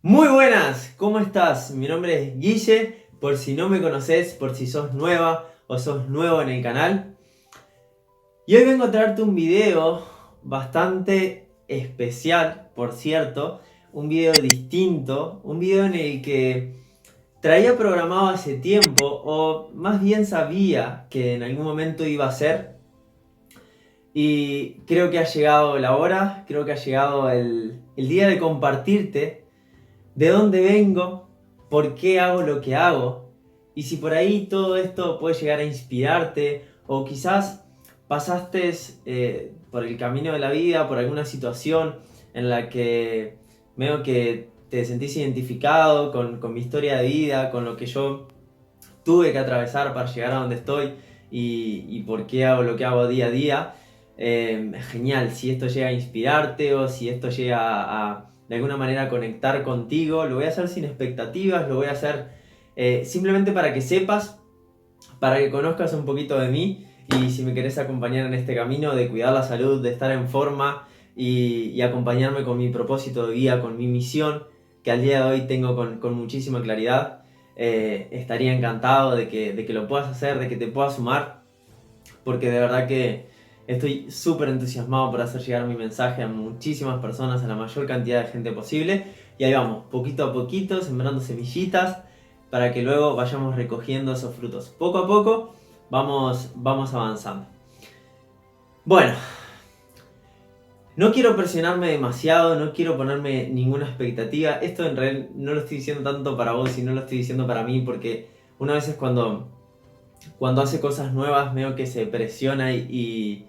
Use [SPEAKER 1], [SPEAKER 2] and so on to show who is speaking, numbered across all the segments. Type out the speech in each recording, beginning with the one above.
[SPEAKER 1] Muy buenas, ¿cómo estás? Mi nombre es Guille, por si no me conoces, por si sos nueva o sos nuevo en el canal. Y hoy vengo a traerte un video bastante especial, por cierto, un video distinto, un video en el que traía programado hace tiempo, o más bien sabía que en algún momento iba a ser. Y creo que ha llegado la hora, creo que ha llegado el día de compartirte de dónde vengo, por qué hago lo que hago, y si por ahí todo esto puede llegar a inspirarte, o quizás pasaste por el camino de la vida, por alguna situación en la que veo que te sentís identificado con mi historia de vida, con lo que yo tuve que atravesar para llegar a donde estoy y por qué hago lo que hago día a día. Genial, si esto llega a inspirarte o si esto llega a de alguna manera conectar contigo, lo voy a hacer sin expectativas, lo voy a hacer simplemente para que sepas, para que conozcas un poquito de mí y si me querés acompañar en este camino de cuidar la salud, de estar en forma y acompañarme con mi propósito de vida, con mi misión, que al día de hoy tengo con muchísima claridad, estaría encantado de que lo puedas hacer, de que te puedas sumar, porque de verdad que estoy súper entusiasmado por hacer llegar mi mensaje a muchísimas personas, a la mayor cantidad de gente posible. Y ahí vamos, poquito a poquito, sembrando semillitas para que luego vayamos recogiendo esos frutos. Poco a poco vamos avanzando. Bueno, no quiero presionarme demasiado, no quiero ponerme ninguna expectativa. Esto en realidad no lo estoy diciendo tanto para vos, sino lo estoy diciendo para mí, porque una vez es cuando hace cosas nuevas, veo que se presiona y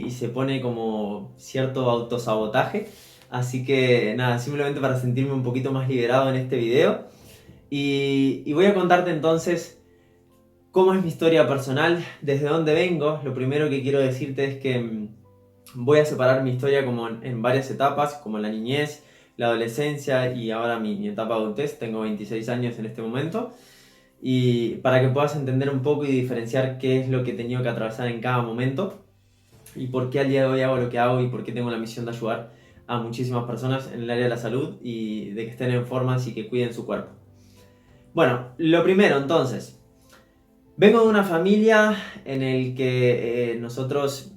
[SPEAKER 1] se pone como cierto autosabotaje. Así que nada, simplemente para sentirme un poquito más liberado en este video. Y voy a contarte entonces cómo es mi historia personal, desde dónde vengo. Lo primero que quiero decirte es que voy a separar mi historia como en varias etapas, como la niñez, la adolescencia y ahora mi etapa de adultez. Tengo 26 años en este momento. Y para que puedas entender un poco y diferenciar qué es lo que he tenido que atravesar en cada momento y por qué al día de hoy hago lo que hago y por qué tengo la misión de ayudar a muchísimas personas en el área de la salud y de que estén en forma y que cuiden su cuerpo. Bueno, lo primero entonces, vengo de una familia en el que nosotros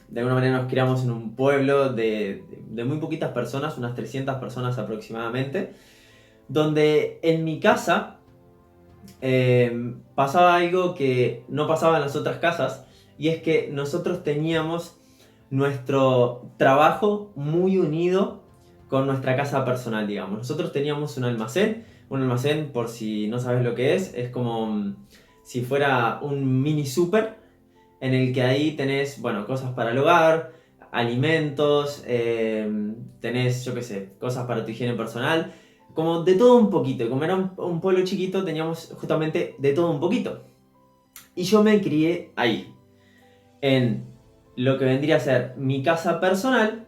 [SPEAKER 1] de alguna manera nos criamos en un pueblo de muy poquitas personas, unas 300 personas aproximadamente, donde en mi casa pasaba algo que no pasaba en las otras casas, y es que nosotros teníamos nuestro trabajo muy unido con nuestra casa personal, digamos. Nosotros teníamos un almacén, por si no sabes lo que es como si fuera un mini super en el que ahí tenés, bueno, cosas para el hogar, alimentos, tenés, yo qué sé, cosas para tu higiene personal, como de todo un poquito. Y como era un pueblo chiquito, teníamos justamente de todo un poquito. Y yo me crié ahí, en lo que vendría a ser mi casa personal,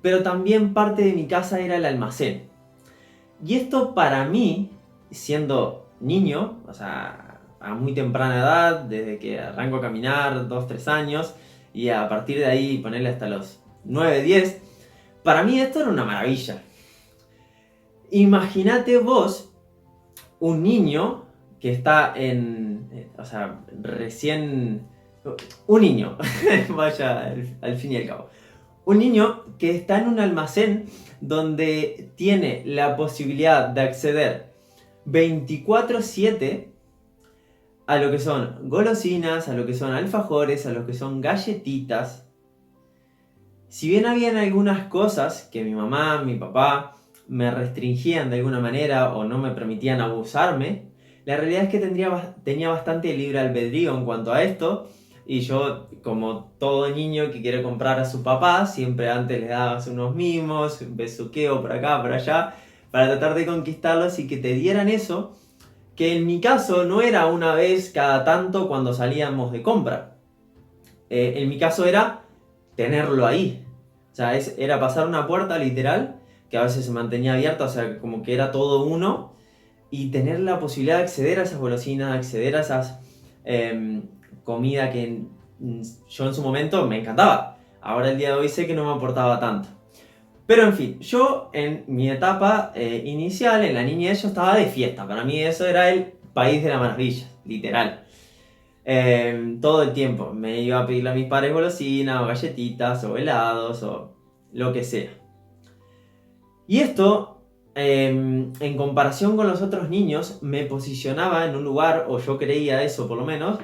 [SPEAKER 1] pero también parte de mi casa era el almacén. Y esto para mí, siendo niño, o sea, a muy temprana edad, desde que arranco a caminar, 2 3 años, y a partir de ahí ponerle hasta los 9 10 para mí esto era una maravilla. Imagínate vos, un niño que está o sea, recién... Un niño, vaya al fin y al cabo. Un niño que está en un almacén donde tiene la posibilidad de acceder 24/7 a lo que son golosinas, a lo que son alfajores, a lo que son galletitas. Si bien habían algunas cosas que mi mamá, mi papá me restringían de alguna manera o no me permitían abusarme, la realidad es que tenía bastante libre albedrío en cuanto a esto. Y yo, como todo niño que quiere comprar a su papá, siempre antes le dabas unos mimos, un besuqueo por acá, por allá, para tratar de conquistarlos y que te dieran eso, que en mi caso no era una vez cada tanto cuando salíamos de compra. En mi caso era tenerlo ahí. O sea, era pasar una puerta literal, que a veces se mantenía abierta, o sea, como que era todo uno, y tener la posibilidad de acceder a esas golosinas, acceder a esas comida que yo en su momento me encantaba. Ahora el día de hoy sé que no me aportaba tanto. Pero en fin, yo en mi etapa inicial, en la niñez, yo estaba de fiesta. Para mí eso era el país de la maravilla, literal. Todo el tiempo me iba a pedirle a mis padres golosinas o galletitas o helados o lo que sea. Y esto, en comparación con los otros niños, me posicionaba en un lugar, o yo creía eso por lo menos,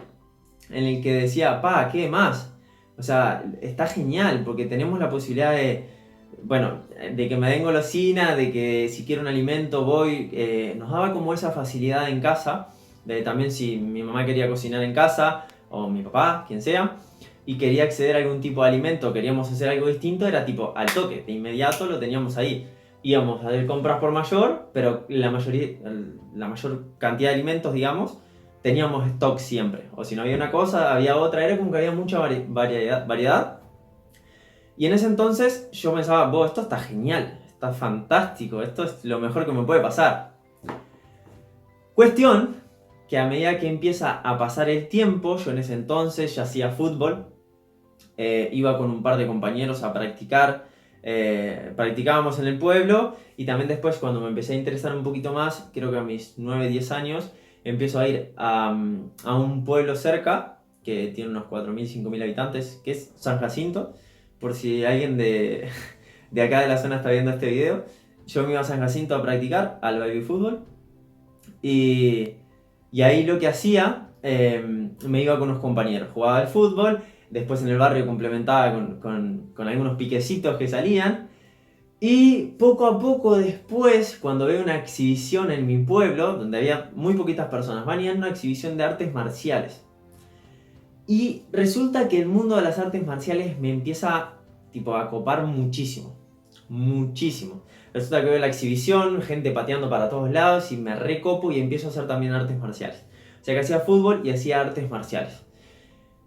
[SPEAKER 1] en el que decía, pa, ¿qué más? O sea, está genial porque tenemos la posibilidad de, bueno, de que me den golosina, de que si quiero un alimento voy, nos daba como esa facilidad en casa, de también si mi mamá quería cocinar en casa, o mi papá, quien sea, y quería acceder a algún tipo de alimento, queríamos hacer algo distinto, era tipo al toque, de inmediato lo teníamos ahí. Íbamos a hacer compras por mayor, pero la mayor cantidad de alimentos, digamos, teníamos stock siempre. O si no había una cosa, había otra, era como que había mucha variedad. Y en ese entonces yo pensaba, esto está genial, está fantástico, esto es lo mejor que me puede pasar. Cuestión que a medida que empieza a pasar el tiempo, yo en ese entonces ya hacía fútbol, iba con un par de compañeros a practicar, practicábamos en el pueblo y también después cuando me empecé a interesar un poquito más, creo que a mis 9, 10 años, empiezo a ir a un pueblo cerca, que tiene unos 4.000, 5.000 habitantes, que es San Jacinto, por si alguien de acá de la zona está viendo este video. Yo me iba a San Jacinto a practicar al baby fútbol y ahí lo que hacía, me iba con unos compañeros, jugaba al fútbol, después en el barrio complementaba con algunos piquecitos que salían. Y poco a poco después, cuando veo una exhibición en mi pueblo, donde había muy poquitas personas, venía una exhibición de artes marciales. Y resulta que el mundo de las artes marciales me empieza tipo a copar muchísimo. Muchísimo. Resulta que veo la exhibición, gente pateando para todos lados y me recopo y empiezo a hacer también artes marciales. O sea que hacía fútbol y hacía artes marciales.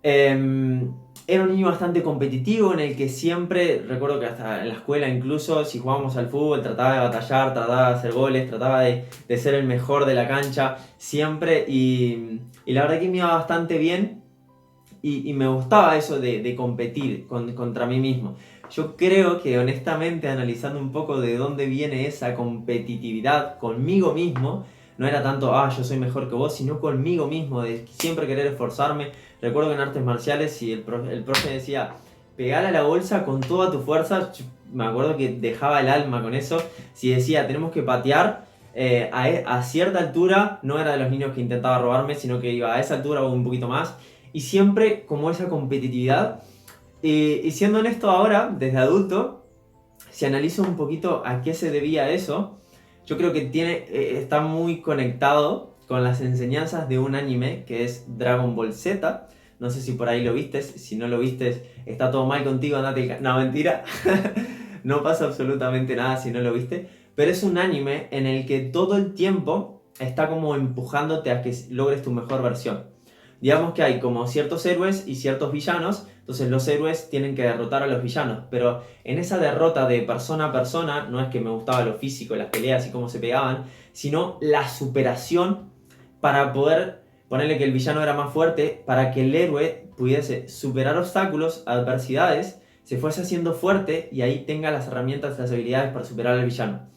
[SPEAKER 1] Era un niño bastante competitivo en el que siempre, recuerdo que hasta en la escuela incluso, si jugábamos al fútbol, trataba de batallar, trataba de hacer goles, trataba de ser el mejor de la cancha, siempre, y la verdad que me iba bastante bien y me gustaba eso de competir contra mí mismo. Yo creo que honestamente, analizando un poco de dónde viene esa competitividad conmigo mismo, no era tanto, yo soy mejor que vos, sino conmigo mismo, de siempre querer esforzarme. Recuerdo que en artes marciales, si el profe decía, pegar a la bolsa con toda tu fuerza, me acuerdo que dejaba el alma con eso. Si decía, tenemos que patear a cierta altura, no era de los niños que intentaba robarme, sino que iba a esa altura o un poquito más. Y siempre como esa competitividad. Y siendo honesto ahora, desde adulto, si analizo un poquito a qué se debía eso, yo creo que está muy conectado con las enseñanzas de un anime que es Dragon Ball Z. No sé si por ahí lo vistes, si no lo vistes, está todo mal contigo, andate. No, mentira. No pasa absolutamente nada si no lo viste. Pero es un anime en el que todo el tiempo está como empujándote a que logres tu mejor versión. Digamos que hay como ciertos héroes y ciertos villanos, entonces los héroes tienen que derrotar a los villanos, pero en esa derrota de persona a persona, no es que me gustaba lo físico, las peleas y cómo se pegaban, sino la superación para poder ponerle que el villano era más fuerte, para que el héroe pudiese superar obstáculos, adversidades, se fuese haciendo fuerte y ahí tenga las herramientas, las habilidades para superar al villano.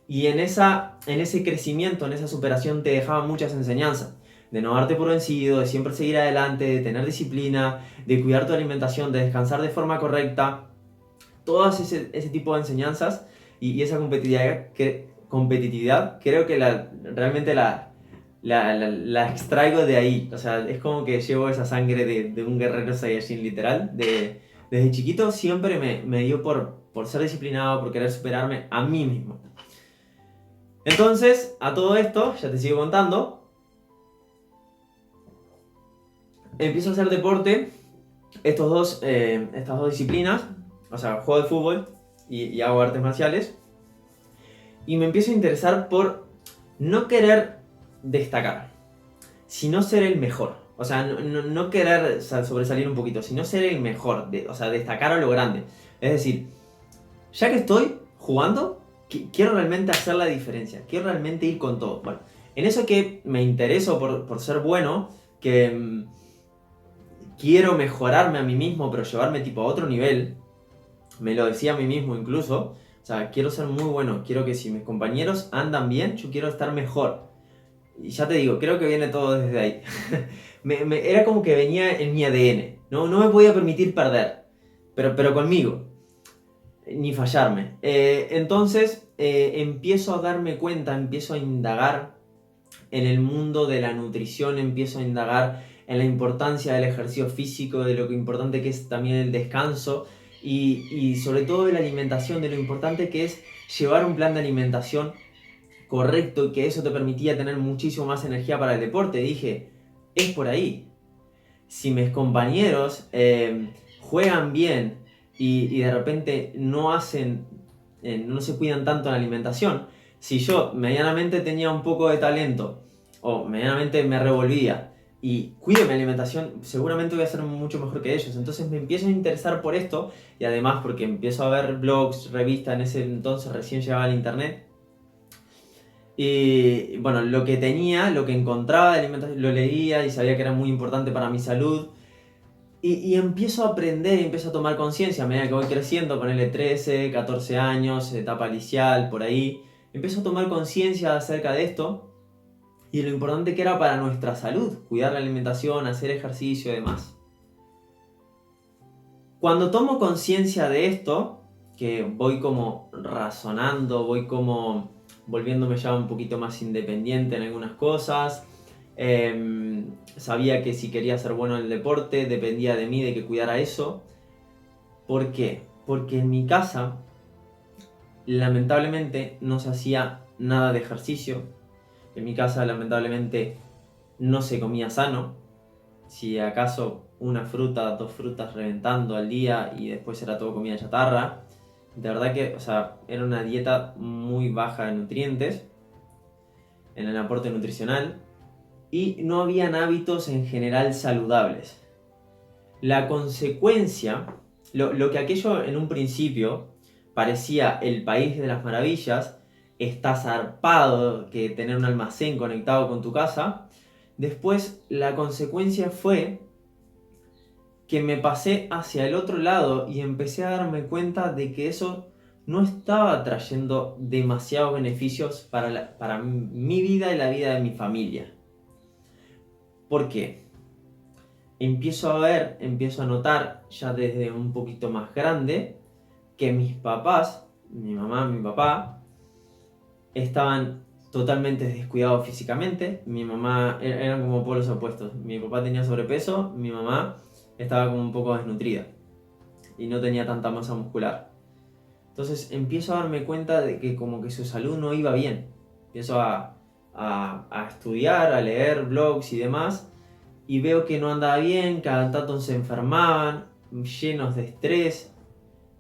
[SPEAKER 1] Y en ese crecimiento, en esa superación te dejaban muchas enseñanzas. De no darte por vencido, de siempre seguir adelante, de tener disciplina, de cuidar tu alimentación, de descansar de forma correcta. Todas ese tipo de enseñanzas y esa competitividad creo que realmente la extraigo de ahí. O sea, es como que llevo esa sangre de un guerrero Saiyajin literal. Desde chiquito siempre me dio por ser disciplinado, por querer superarme a mí mismo. Entonces, a todo esto, ya te sigo contando, empiezo a hacer deporte, estas dos disciplinas, o sea, juego de fútbol y hago artes marciales, y me empiezo a interesar por no querer destacar, sino ser el mejor. O sea, no querer sobresalir un poquito, sino ser el mejor, o sea, destacar a lo grande. Es decir, ya que estoy jugando, quiero realmente hacer la diferencia, quiero realmente ir con todo. Bueno, en eso que me intereso por ser bueno, que quiero mejorarme a mí mismo, pero llevarme tipo a otro nivel, me lo decía a mí mismo incluso, O sea, quiero ser muy bueno, quiero que si mis compañeros andan bien, yo quiero estar mejor. Y ya te digo, creo que viene todo desde ahí. Era como que venía en mi ADN, ¿no? No me podía permitir perder, pero conmigo, ni fallarme. Entonces empiezo a darme cuenta, empiezo a indagar en el mundo de la nutrición, empiezo a indagar en la importancia del ejercicio físico, de lo importante que es también el descanso y sobre todo de la alimentación, de lo importante que es llevar un plan de alimentación correcto y que eso te permitía tener muchísimo más energía para el deporte. Dije, es por ahí. Si mis compañeros juegan bien y de repente no hacen, no se cuidan tanto en la alimentación, si yo medianamente tenía un poco de talento o medianamente me revolvía y cuido mi alimentación, seguramente voy a ser mucho mejor que ellos. Entonces me empiezo a interesar por esto y además porque empiezo a ver blogs, revistas, en ese entonces recién llegaba al internet. Y bueno, lo que tenía, lo que encontraba de alimentación, lo leía y sabía que era muy importante para mi salud. Y empiezo a aprender y empiezo a tomar conciencia a medida que voy creciendo, ponerle 13, 14 años, etapa licial, por ahí. Empiezo a tomar conciencia acerca de esto y de lo importante que era para nuestra salud, cuidar la alimentación, hacer ejercicio y demás. Cuando tomo conciencia de esto, que voy como razonando, voy como volviéndome ya un poquito más independiente en algunas cosas, sabía que si quería ser bueno en el deporte dependía de mí, de que cuidara eso. ¿Por qué? Porque en mi casa lamentablemente no se hacía nada de ejercicio, en mi casa lamentablemente no se comía sano, si acaso una fruta, dos frutas reventando al día y después era todo comida chatarra. De verdad que, o sea, era una dieta muy baja de nutrientes en el aporte nutricional y no habían hábitos en general saludables. La consecuencia, lo que aquello en un principio parecía el país de las maravillas, está zarpado que tener un almacén conectado con tu casa, después la consecuencia fue que me pasé hacia el otro lado y empecé a darme cuenta de que eso no estaba trayendo demasiados beneficios para mi vida y la vida de mi familia. ¿Por qué? Empiezo a ver, empiezo a notar ya desde un poquito más grande que mis papás, mi mamá, mi papá, estaban totalmente descuidados físicamente. Mi mamá eran como polos opuestos. Mi papá tenía sobrepeso, mi mamá estaba como un poco desnutrida y no tenía tanta masa muscular. Entonces empiezo a darme cuenta de que como que su salud no iba bien. Empiezo a estudiar, a leer blogs y demás y veo que no andaba bien, cada tanto se enfermaban, llenos de estrés.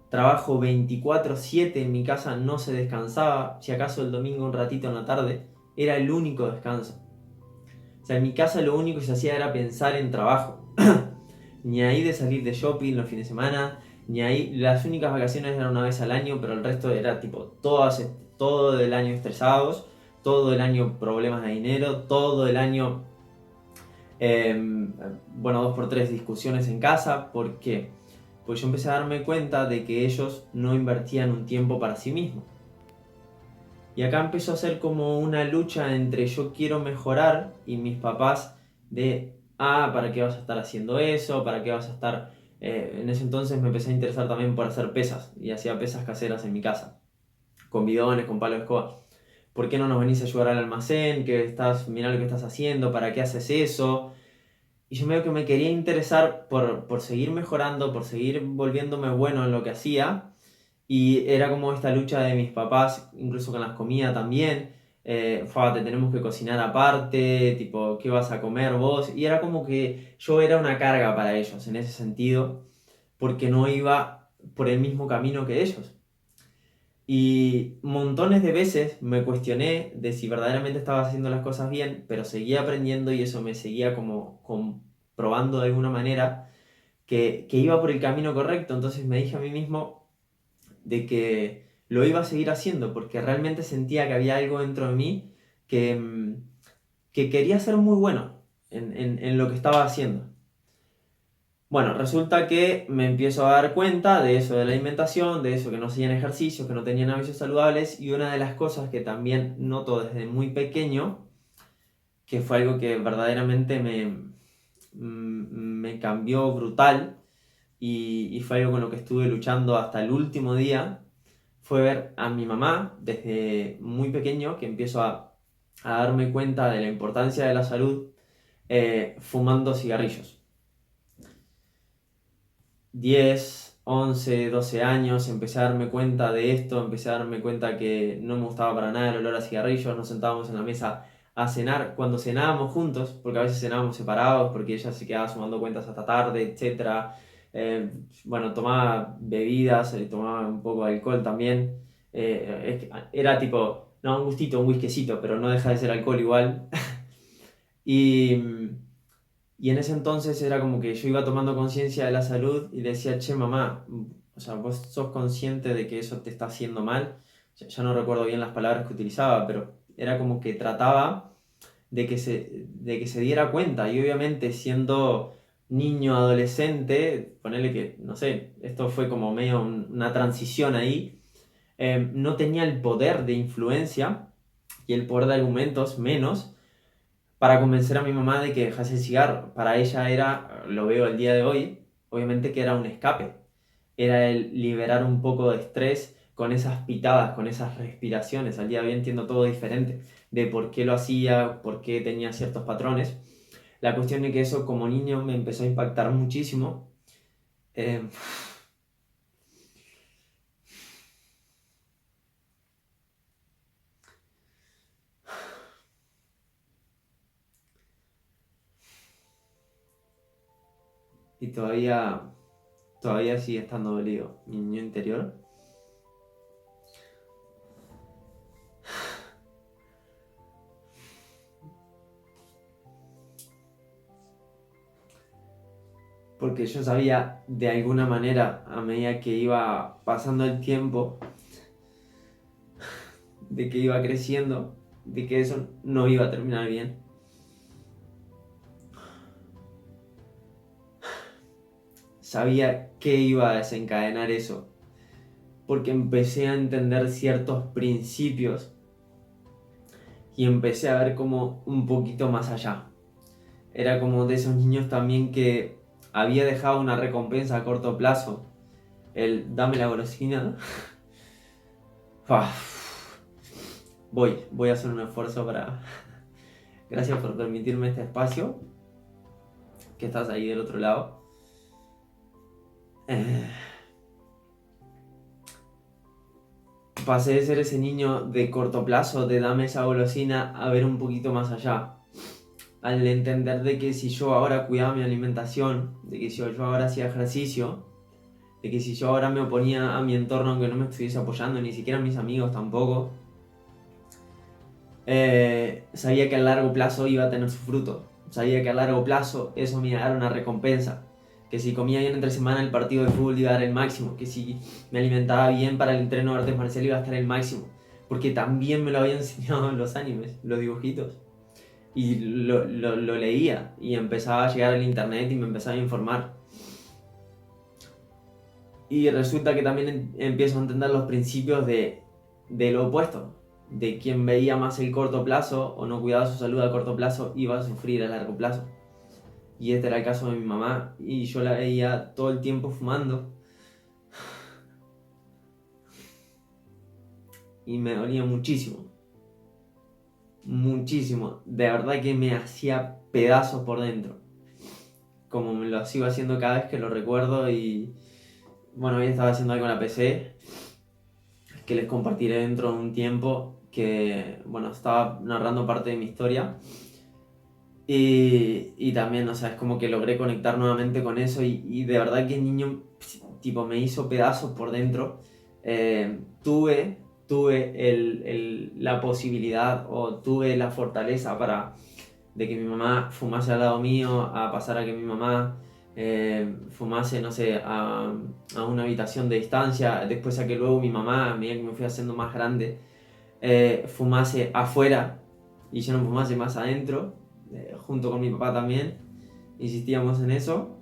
[SPEAKER 1] Trabajo 24/7 en mi casa, no se descansaba, si acaso el domingo un ratito en la tarde, era el único descanso. O sea, en mi casa lo único que se hacía era pensar en trabajo. Ni ahí de salir de shopping los fines de semana, ni ahí, las únicas vacaciones eran una vez al año, pero el resto era tipo todo el año estresados, todo el año problemas de dinero, todo el año, bueno, 2x3 discusiones en casa. ¿Por qué? Pues yo empecé a darme cuenta de que ellos no invertían un tiempo para sí mismos. Y acá empezó a ser como una lucha entre yo quiero mejorar y mis papás de, ¿para qué vas a estar haciendo eso? ¿Para qué vas a estar...? En ese entonces me empecé a interesar también por hacer pesas y hacía pesas caseras en mi casa, con bidones, con palo de escoba. ¿Por qué no nos venís a ayudar al almacén? Mirá lo que estás haciendo, ¿para qué haces eso? Y yo medio que me quería interesar por seguir mejorando, por seguir volviéndome bueno en lo que hacía. Y era como esta lucha de mis papás, incluso con las comidas también. Te tenemos que cocinar aparte, tipo, ¿qué vas a comer vos? Y era como que yo era una carga para ellos en ese sentido, porque no iba por el mismo camino que ellos. Y montones de veces me cuestioné de si verdaderamente estaba haciendo las cosas bien, pero seguía aprendiendo y eso me seguía como comprobando de alguna manera que iba por el camino correcto. Entonces me dije a mí mismo de que lo iba a seguir haciendo porque realmente sentía que había algo dentro de mí que quería ser muy bueno en lo que estaba haciendo. Bueno, resulta que me empiezo a dar cuenta de eso de la alimentación, de eso que no hacían ejercicios, que no tenían hábitos saludables, y una de las cosas que también noto desde muy pequeño, que fue algo que verdaderamente me cambió brutal, y fue algo con lo que estuve luchando hasta el último día, fue ver a mi mamá desde muy pequeño, que empiezo a darme cuenta de la importancia de la salud, fumando cigarrillos. 10, 11, 12 años, empecé a darme cuenta de esto, empecé a darme cuenta que no me gustaba para nada el olor a cigarrillos, nos sentábamos en la mesa a cenar, cuando cenábamos juntos, porque a veces cenábamos separados, porque ella se quedaba sumando cuentas hasta tarde, etc. Bueno, tomaba bebidas, tomaba un poco de alcohol también. Era tipo, no, un gustito, un whiskycito, pero no deja de ser alcohol igual. Y, y en ese entonces era como que yo iba tomando conciencia de la salud y le decía, che, mamá, o sea, vos sos consciente de que eso te está haciendo mal. Ya no recuerdo bien las palabras que utilizaba, pero era como que trataba de que se diera cuenta. Y obviamente siendo niño, adolescente, ponerle que, no sé, esto fue como medio una transición ahí, no tenía el poder de influencia y el poder de argumentos menos para convencer a mi mamá de que dejase el cigarro. Para ella era, lo veo el día de hoy, obviamente que era un escape. Era el liberar un poco de estrés con esas pitadas, con esas respiraciones. Al día de hoy entiendo todo diferente de por qué lo hacía, por qué tenía ciertos patrones. La cuestión es que eso como niño me empezó a impactar muchísimo. Eh, y todavía sigue estando dolido mi niño interior. Porque yo sabía de alguna manera, a medida que iba pasando el tiempo, de que iba creciendo, de que eso no iba a terminar bien. Sabía que iba a desencadenar eso, porque empecé a entender ciertos principios y empecé a ver como un poquito más allá. Era como de esos niños también que había dejado una recompensa a corto plazo, el dame la golosina. Voy a hacer un esfuerzo para... Gracias por permitirme este espacio, que estás ahí del otro lado. Pasé de ser ese niño de corto plazo, de dame esa golosina, a ver un poquito más allá. Al entender de que si yo ahora cuidaba mi alimentación, de que si yo ahora hacía ejercicio, de que si yo ahora me oponía a mi entorno aunque no me estuviese apoyando, ni siquiera a mis amigos tampoco, sabía que a largo plazo iba a tener su fruto. Sabía que a largo plazo eso me iba a dar una recompensa. Que si comía bien entre semana el partido de fútbol iba a dar el máximo. Que si me alimentaba bien para el entreno de artes marciales iba a estar el máximo. Porque también me lo habían enseñado en los animes, los dibujitos. Y lo leía y empezaba a llegar al internet y me empezaba a informar. Y resulta que también empiezo a entender los principios de lo opuesto, de quien veía más el corto plazo o no cuidaba su salud a corto plazo iba a sufrir a largo plazo. Y este era el caso de mi mamá y yo la veía todo el tiempo fumando y me dolía muchísimo, muchísimo, de verdad que me hacía pedazos por dentro, como me lo sigo haciendo cada vez que lo recuerdo. Y bueno, hoy estaba haciendo algo en la PC que les compartiré dentro de un tiempo, que bueno, estaba narrando parte de mi historia y también, o sea, es como que logré conectar nuevamente con eso y de verdad que el niño tipo me hizo pedazos por dentro. Tuve la posibilidad o tuve la fortaleza de que mi mamá fumase al lado mío, a pasar a que mi mamá fumase, no sé, a una habitación de distancia, después a que luego mi mamá, a medida que me fui haciendo más grande, fumase afuera y yo no fumase más adentro, junto con mi papá también, insistíamos en eso.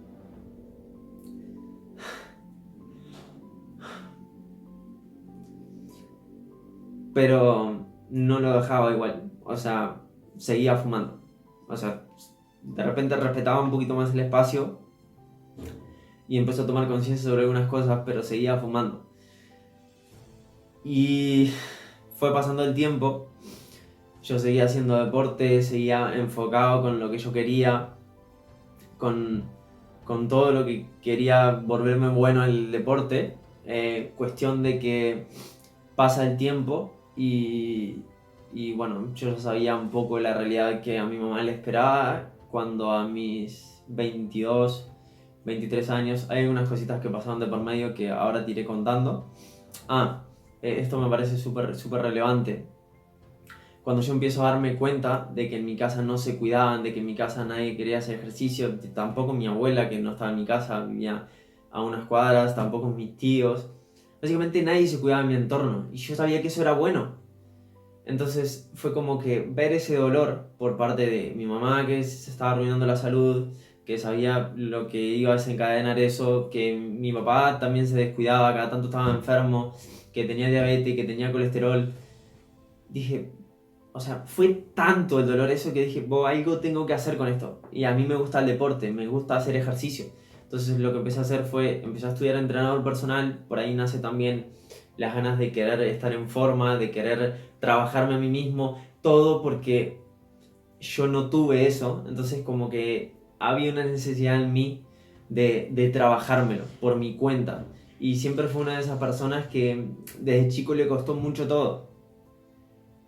[SPEAKER 1] pero no lo dejaba igual, o sea, seguía fumando. O sea, de repente respetaba un poquito más el espacio y empezó a tomar conciencia sobre algunas cosas, pero seguía fumando. Y fue pasando el tiempo, yo seguía haciendo deporte, seguía enfocado con lo que yo quería, con, con todo lo que quería volverme bueno en el deporte. Cuestión de que pasa el tiempo y bueno, yo ya sabía un poco la realidad que a mi mamá le esperaba cuando a mis 22, 23 años hay algunas cositas que pasaron de por medio que ahora te iré contando. Esto me parece súper relevante. Cuando yo empiezo a darme cuenta de que en mi casa no se cuidaban, de que en mi casa nadie quería hacer ejercicio, tampoco mi abuela que no estaba en mi casa, vivía a unas cuadras, tampoco mis tíos. Básicamente nadie se cuidaba en mi entorno y yo sabía que eso era bueno. Entonces fue como que ver ese dolor por parte de mi mamá que se estaba arruinando la salud, que sabía lo que iba a desencadenar eso, que mi papá también se descuidaba, cada tanto estaba enfermo, que tenía diabetes, que tenía colesterol. Dije, o sea, fue tanto el dolor eso que dije, algo tengo que hacer con esto. Y a mí me gusta el deporte, me gusta hacer ejercicio. Entonces lo que empecé a hacer fue, empecé a estudiar entrenador personal, por ahí nace también las ganas de querer estar en forma, de querer trabajarme a mí mismo, todo porque yo no tuve eso, entonces como que había una necesidad en mí de trabajármelo por mi cuenta. Y siempre fue una de esas personas que desde chico le costó mucho todo.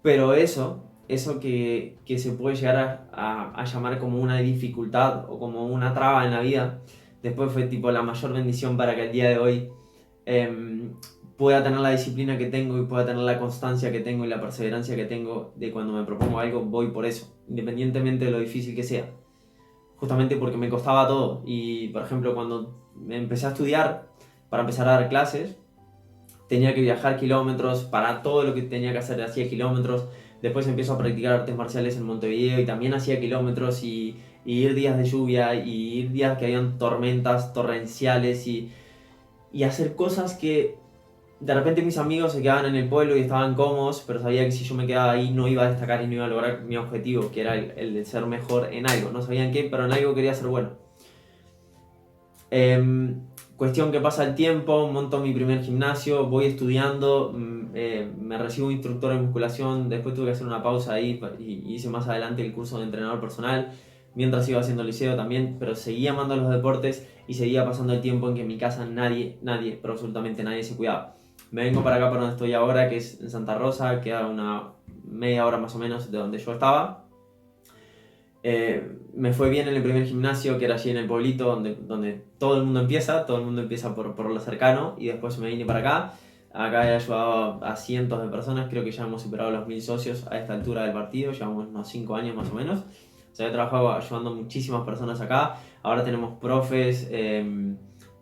[SPEAKER 1] Pero eso que se puede llegar a llamar como una dificultad o como una traba en la vida, después fue tipo la mayor bendición para que el día de hoy em, pueda tener la disciplina que tengo y pueda tener la constancia que tengo y la perseverancia que tengo de cuando me propongo algo, voy por eso, independientemente de lo difícil que sea. Justamente porque me costaba todo. Y por ejemplo, cuando empecé a estudiar para empezar a dar clases, tenía que viajar kilómetros, para todo lo que tenía que hacer hacía kilómetros. Después empiezo a practicar artes marciales en Montevideo y también hacía kilómetros y ir días de lluvia y ir días que habían tormentas torrenciales y hacer cosas que de repente mis amigos se quedaban en el pueblo y estaban cómodos, pero sabía que si yo me quedaba ahí no iba a destacar y no iba a lograr mi objetivo, que era el de ser mejor en algo. No sabían qué, pero en algo quería ser bueno. Cuestión que pasa el tiempo, monto mi primer gimnasio, voy estudiando, me recibo un instructor de musculación, después tuve que hacer una pausa ahí y hice más adelante el curso de entrenador personal, mientras iba haciendo el liceo también, pero seguía amando los deportes y seguía pasando el tiempo en que en mi casa nadie, pero absolutamente nadie se cuidaba. Me vengo para acá, para donde estoy ahora, que es en Santa Rosa, queda una media hora más o menos de donde yo estaba. Me fue bien en el primer gimnasio, que era allí en el pueblito, donde todo el mundo empieza por lo cercano, y después me vine para acá. Acá he ayudado a cientos de personas, creo que ya hemos superado los 1000 socios a esta altura del partido, llevamos unos 5 años más o menos. O sea, he trabajado ayudando a muchísimas personas acá, ahora tenemos profes,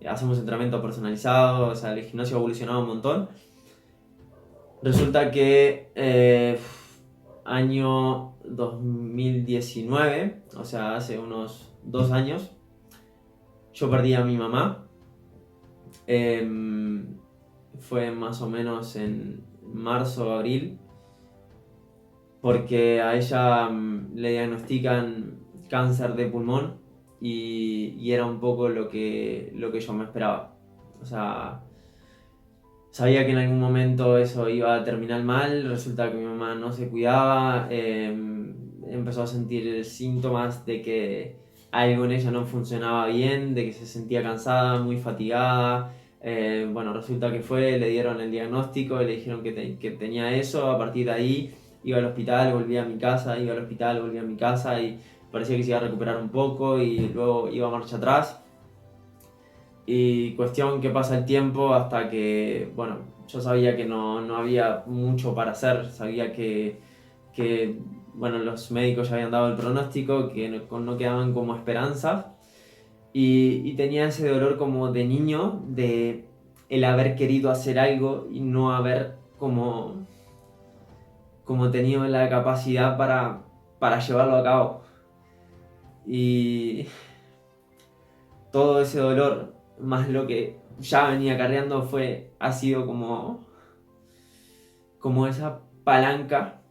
[SPEAKER 1] hacemos entrenamiento personalizado, o sea, el gimnasio ha evolucionado un montón. Resulta que año 2019, o sea, hace unos 2 años, yo perdí a mi mamá. Fue más o menos en marzo o abril, porque a ella le diagnostican cáncer de pulmón y era un poco lo que yo me esperaba. O sea, sabía que en algún momento eso iba a terminar mal, resulta que mi mamá no se cuidaba, empezó a sentir síntomas de que algo en ella no funcionaba bien, de que se sentía cansada, muy fatigada. Bueno, resulta que le dieron el diagnóstico, le dijeron que tenía eso, a partir de ahí iba al hospital, volvía a mi casa, iba al hospital, volvía a mi casa y parecía que se iba a recuperar un poco y luego iba a marcha atrás. Y cuestión que pasa el tiempo hasta que, bueno, yo sabía que no había mucho para hacer, sabía que, bueno, los médicos ya habían dado el pronóstico, que no quedaban como esperanzas. Y tenía ese dolor como de niño, de el haber querido hacer algo y no haber como tenido la capacidad para llevarlo a cabo. Y todo ese dolor, más lo que ya venía cargando, ha sido como esa palanca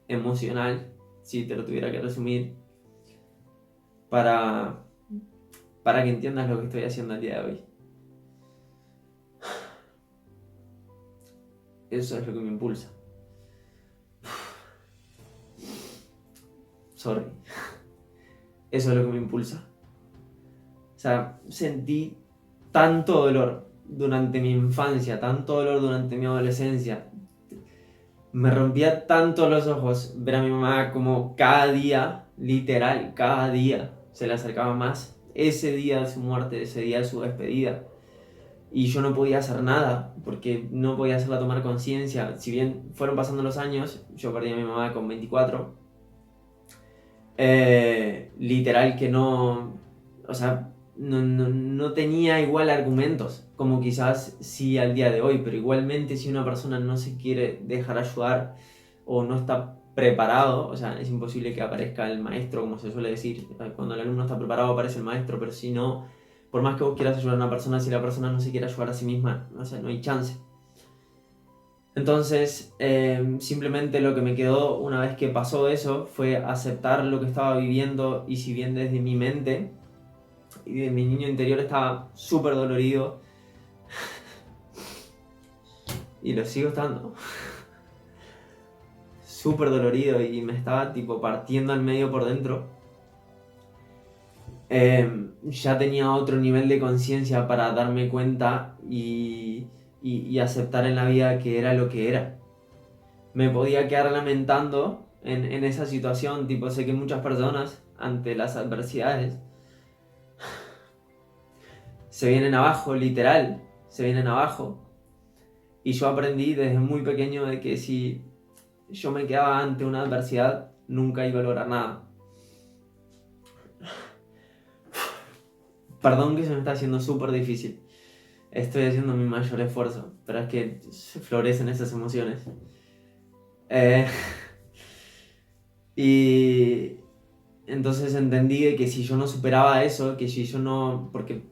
[SPEAKER 1] emocional, si te lo tuviera que resumir, para que entiendas lo que estoy haciendo el día de hoy. Eso es lo que me impulsa. Sorry. Eso es lo que me impulsa. O sea, sentí tanto dolor durante mi infancia, tanto dolor durante mi adolescencia. Me rompía tanto los ojos ver a mi mamá como cada día, literal, cada día se le acercaba más. Ese día de su muerte, ese día de su despedida. Y yo no podía hacer nada, porque no podía hacerla tomar conciencia. Si bien fueron pasando los años, yo perdí a mi mamá con 24. Literal que no... O sea, no tenía igual argumentos, como quizás sí al día de hoy, pero igualmente si una persona no se quiere dejar ayudar o no está preparado, o sea, es imposible que aparezca el maestro, como se suele decir. Cuando el alumno está preparado aparece el maestro, pero si no, por más que vos quieras ayudar a una persona, si la persona no se quiere ayudar a sí misma, o sea, no hay chance. Entonces, simplemente lo que me quedó una vez que pasó eso fue aceptar lo que estaba viviendo, y si bien desde mi mente y de mi niño interior estaba súper dolorido, y lo sigo estando, súper dolorido, y me estaba tipo partiendo al medio por dentro, ya tenía otro nivel de conciencia para darme cuenta y aceptar en la vida que era lo que era. Me podía quedar lamentando en esa situación, tipo, sé que muchas personas ante las adversidades se vienen abajo, literal, se vienen abajo. Y yo aprendí desde muy pequeño de que si yo me quedaba ante una adversidad, nunca iba a lograr nada. Perdón que se me está haciendo súper difícil. Estoy haciendo mi mayor esfuerzo, pero es que se florecen esas emociones. Y entonces entendí de que si yo no superaba eso, que si yo no... Porque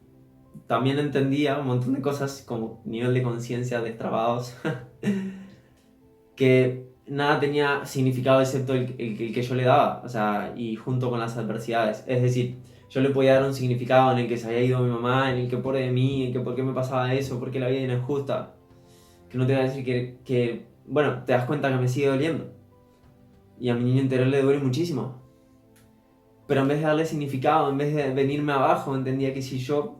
[SPEAKER 1] también entendía un montón de cosas como nivel de conciencia destrabados, que nada tenía significado excepto el que yo le daba, o sea, y junto con las adversidades. Es decir, yo le podía dar un significado en el que se había ido mi mamá, en el que pobre de mí, en que por qué me pasaba eso, por qué la vida era injusta. Que no te voy a decir bueno, te das cuenta que me sigue doliendo. Y a mi niño interior le duele muchísimo. Pero en vez de darle significado, en vez de venirme abajo, entendía que si yo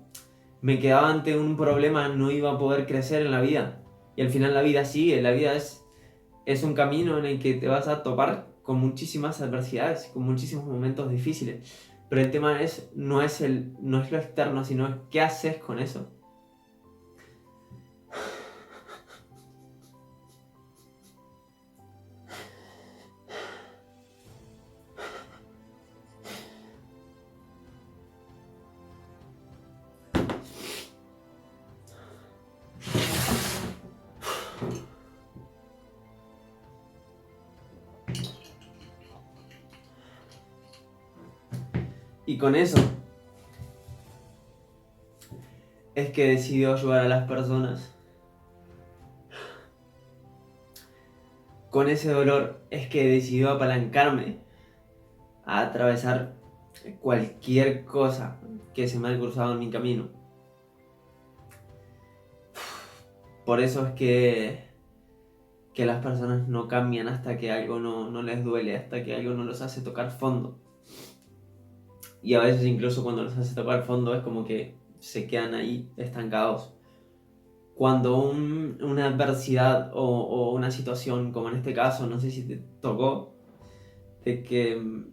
[SPEAKER 1] me quedaba ante un problema no iba a poder crecer en la vida. Y al final la vida sigue, la vida es un camino en el que te vas a topar con muchísimas adversidades, con muchísimos momentos difíciles. Pero el tema no es lo externo, sino es qué haces con eso. Y con eso es que decidió ayudar a las personas. Con ese dolor es que decidió apalancarme a atravesar cualquier cosa que se me haya cruzado en mi camino. Por eso es que las personas no cambian hasta que algo no les duele, hasta que algo no los hace tocar fondo. Y a veces incluso cuando los hace tocar fondo es como que se quedan ahí estancados. Cuando una adversidad o una situación, como en este caso, no sé si te tocó, de que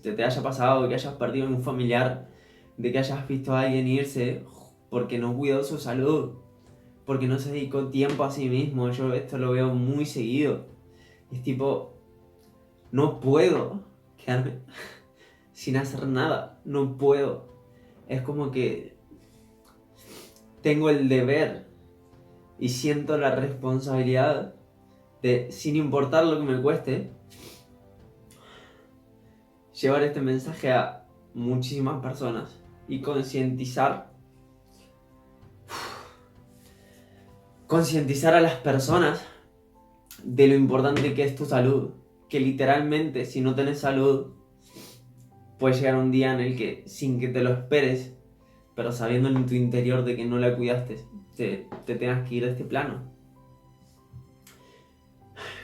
[SPEAKER 1] te haya pasado, que hayas perdido a un familiar, de que hayas visto a alguien irse porque no cuidó su salud, porque no se dedicó tiempo a sí mismo. Yo esto lo veo muy seguido. Es tipo, no puedo quedarme sin hacer nada, no puedo. Es como que tengo el deber y siento la responsabilidad de, sin importar lo que me cueste, llevar este mensaje a muchísimas personas y concientizar concientizar a las personas de lo importante que es tu salud. Que literalmente, si no tenés salud, puede llegar un día en el que, sin que te lo esperes, pero sabiendo en tu interior de que no la cuidaste, te tengas que ir de este plano.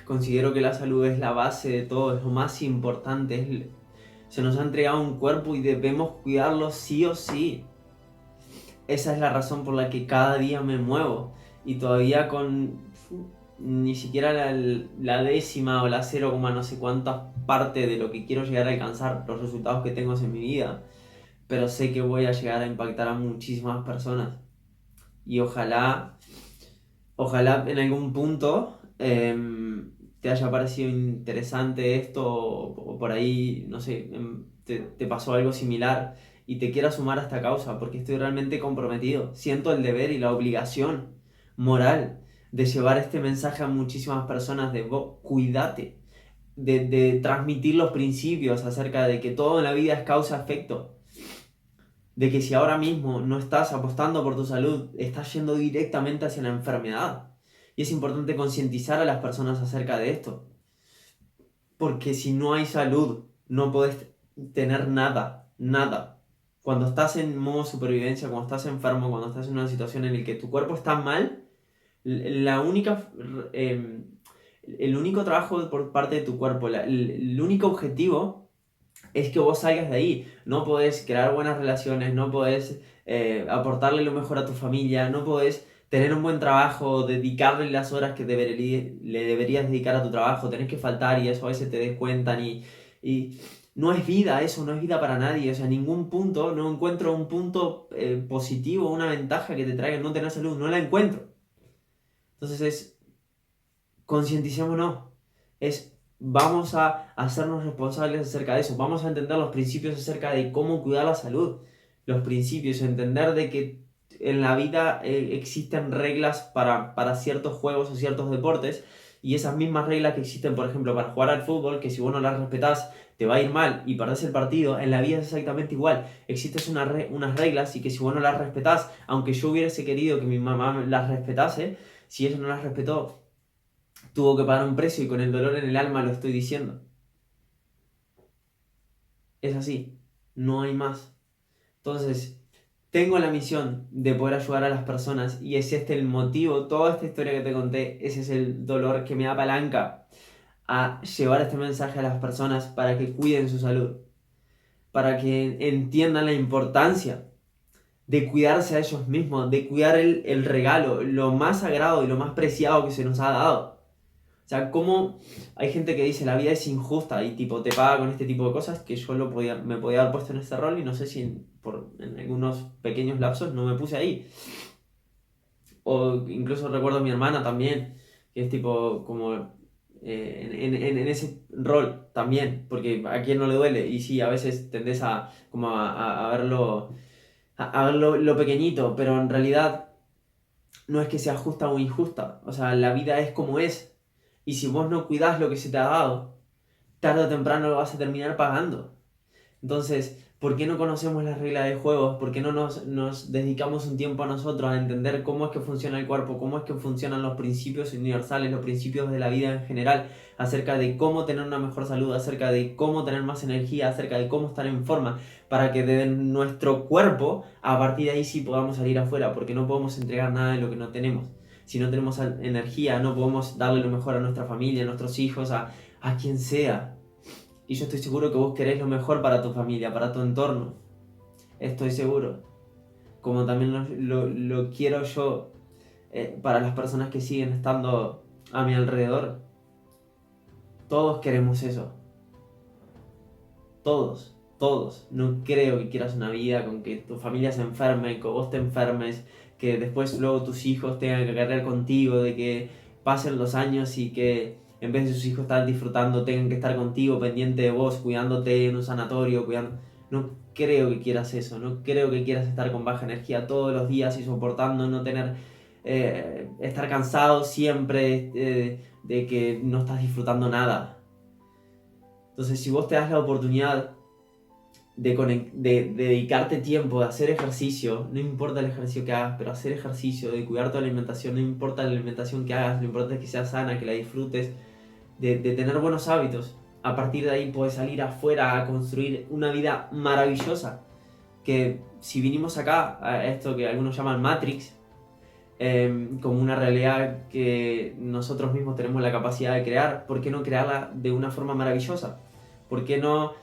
[SPEAKER 1] Considero que la salud es la base de todo, es lo más importante. Se nos ha entregado un cuerpo y debemos cuidarlo sí o sí. Esa es la razón por la que cada día me muevo. Y todavía con ni siquiera la décima o la 0, no sé cuántas parte de lo que quiero llegar a alcanzar, los resultados que tengo en mi vida. Pero sé que voy a llegar a impactar a muchísimas personas. Y ojalá en algún punto te haya parecido interesante esto o por ahí, no sé, te pasó algo similar y te quieras sumar a esta causa porque estoy realmente comprometido. Siento el deber y la obligación moral de llevar este mensaje a muchísimas personas de vos, cuídate, de transmitir los principios acerca de que todo en la vida es causa-efecto. De que si ahora mismo no estás apostando por tu salud, estás yendo directamente hacia la enfermedad. Y es importante concientizar a las personas acerca de esto. Porque si no hay salud, no podés tener nada, nada. Cuando estás en modo supervivencia, cuando estás enfermo, cuando estás en una situación en la que tu cuerpo está mal, la única, el único trabajo por parte de tu cuerpo, el único objetivo es que vos salgas de ahí. No podés crear buenas relaciones, no podés aportarle lo mejor a tu familia, no podés tener un buen trabajo, dedicarle las horas que le deberías dedicar a tu trabajo, tenés que faltar y eso a veces te descuentan y no es vida eso, no es vida para nadie. O sea, ningún punto, no encuentro un punto positivo, una ventaja que te traiga no tener salud, no la encuentro. Entonces concienticémonos, vamos a hacernos responsables acerca de eso, vamos a entender los principios acerca de cómo cuidar la salud, los principios, entender de que en la vida existen reglas para ciertos juegos o ciertos deportes y esas mismas reglas que existen, por ejemplo, para jugar al fútbol, que si vos no las respetás te va a ir mal y perdés el partido, en la vida es exactamente igual. Existen unas reglas y que si vos no las respetás, aunque yo hubiese querido que mi mamá las respetase, si ella no las respetó, tuvo que pagar un precio y con el dolor en el alma lo estoy diciendo. Es así, no hay más. Entonces, tengo la misión de poder ayudar a las personas y es este el motivo, toda esta historia que te conté, ese es el dolor que me da palanca a llevar este mensaje a las personas para que cuiden su salud, para que entiendan la importancia de cuidarse a ellos mismos, de cuidar el regalo, lo más sagrado y lo más preciado que se nos ha dado. O sea, como hay gente que dice la vida es injusta y tipo te paga con este tipo de cosas que yo me podía haber puesto en este rol y no sé si en algunos pequeños lapsos no me puse ahí. O incluso recuerdo a mi hermana también, que es tipo como en ese rol también, porque a quien no le duele y sí, a veces tendés a verlo, a verlo lo pequeñito, pero en realidad no es que sea justa o injusta, o sea, la vida es como es. Y si vos no cuidás lo que se te ha dado, tarde o temprano lo vas a terminar pagando. Entonces, ¿por qué no conocemos las reglas de juego? ¿Por qué no nos dedicamos un tiempo a nosotros a entender cómo es que funciona el cuerpo, cómo es que funcionan los principios universales, los principios de la vida en general, acerca de cómo tener una mejor salud, acerca de cómo tener más energía, acerca de cómo estar en forma, para que de nuestro cuerpo, a partir de ahí sí podamos salir afuera, porque no podemos entregar nada de lo que no tenemos. Si no tenemos energía, no podemos darle lo mejor a nuestra familia, a nuestros hijos, a quien sea. Y yo estoy seguro que vos querés lo mejor para tu familia, para tu entorno. Estoy seguro. Como también lo quiero yo para las personas que siguen estando a mi alrededor. Todos queremos eso. Todos, todos. No creo que quieras una vida con que tu familia se enferme, que vos te enfermes, que después luego tus hijos tengan que cargar contigo, de que pasen los años y que en vez de sus hijos estar disfrutando, tengan que estar contigo, pendiente de vos, cuidándote en un sanatorio, cuidando. No creo que quieras eso, no creo que quieras estar con baja energía todos los días y soportando no tener, estar cansado siempre, de que no estás disfrutando nada. Entonces, si vos te das la oportunidad de dedicarte tiempo, de hacer ejercicio, no importa el ejercicio que hagas, pero hacer ejercicio, de cuidar tu alimentación, no importa la alimentación que hagas, lo importante es que sea sana, que la disfrutes, de tener buenos hábitos. A partir de ahí puedes salir afuera a construir una vida maravillosa. Que si vinimos acá a esto que algunos llaman Matrix, como una realidad que nosotros mismos tenemos la capacidad de crear, ¿por qué no crearla de una forma maravillosa? ¿Por qué no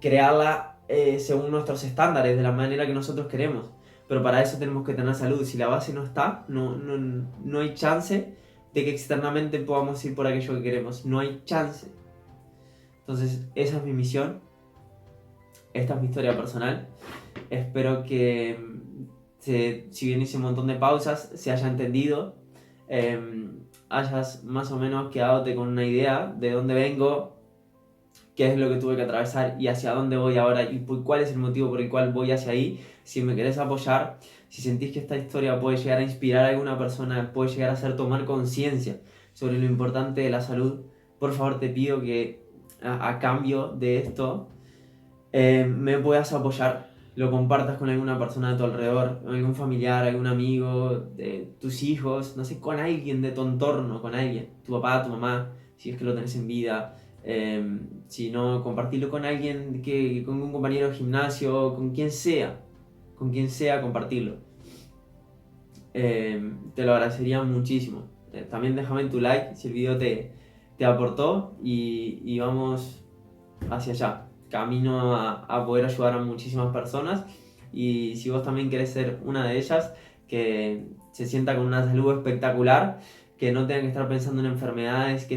[SPEAKER 1] crearla según nuestros estándares, de la manera que nosotros queremos? Pero para eso tenemos que tener salud. Si la base no está, no hay chance de que externamente podamos ir por aquello que queremos. No hay chance. Entonces, esa es mi misión. Esta es mi historia personal. Espero que, si bien hice un montón de pausas, se haya entendido, hayas más o menos quedándote con una idea de dónde vengo, qué es lo que tuve que atravesar y hacia dónde voy ahora y cuál es el motivo por el cual voy hacia ahí. Si me querés apoyar, si sentís que esta historia puede llegar a inspirar a alguna persona, puede llegar a hacer tomar conciencia sobre lo importante de la salud, por favor te pido que a cambio de esto me puedas apoyar, lo compartas con alguna persona de tu alrededor, algún familiar, algún amigo, de tus hijos, no sé, con alguien de tu entorno, con alguien, tu papá, tu mamá, si es que lo tenés en vida. Si no, compartirlo con alguien, con un compañero de gimnasio, con quien sea compartirlo. Te lo agradecería muchísimo. También déjame tu like si el video te aportó y vamos hacia allá, camino a poder ayudar a muchísimas personas. Y si vos también querés ser una de ellas, que se sienta con una salud espectacular, que no tenga que estar pensando en enfermedades, que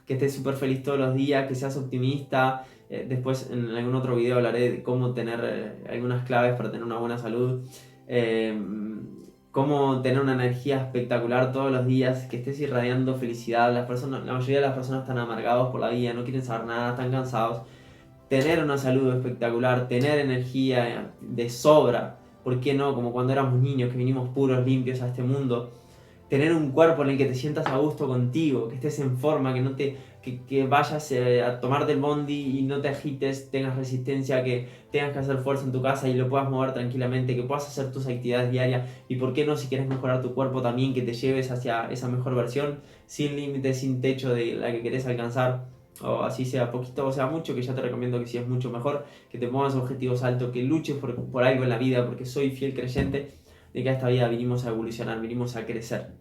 [SPEAKER 1] esté súper feliz todos los días, que seas optimista. Después en algún otro video hablaré de cómo tener algunas claves para tener una buena salud. Cómo tener una energía espectacular todos los días, que estés irradiando felicidad. La mayoría de las personas están amargados por la vida, no quieren saber nada, están cansados. Tener una salud espectacular, tener energía de sobra, ¿por qué no? Como cuando éramos niños, que vinimos puros, limpios a este mundo. Tener un cuerpo en el que te sientas a gusto contigo, que estés en forma, que vayas a tomarte el bondi y no te agites, tengas resistencia, que tengas que hacer fuerza en tu casa y lo puedas mover tranquilamente, que puedas hacer tus actividades diarias y por qué no, si quieres mejorar tu cuerpo también, que te lleves hacia esa mejor versión, sin límites, sin techo de la que querés alcanzar, o así sea poquito o sea mucho, que ya te recomiendo que si es mucho mejor, que te pongas objetivos altos, que luches por algo en la vida, porque soy fiel creyente de que a esta vida vinimos a evolucionar, vinimos a crecer,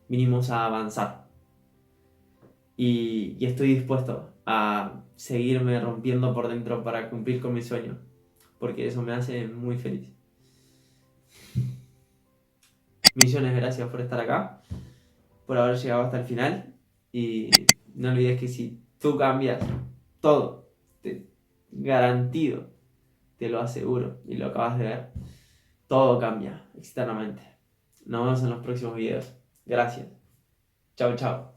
[SPEAKER 1] vinimos a avanzar. Y estoy dispuesto a seguirme rompiendo por dentro para cumplir con mi sueño, porque eso me hace muy feliz. Millones de gracias por estar acá, por haber llegado hasta el final, y no olvides que si tú cambias todo, te garantizo, te lo aseguro, y lo acabas de ver, todo cambia externamente. Nos vemos en los próximos videos. Gracias. Chao, chao.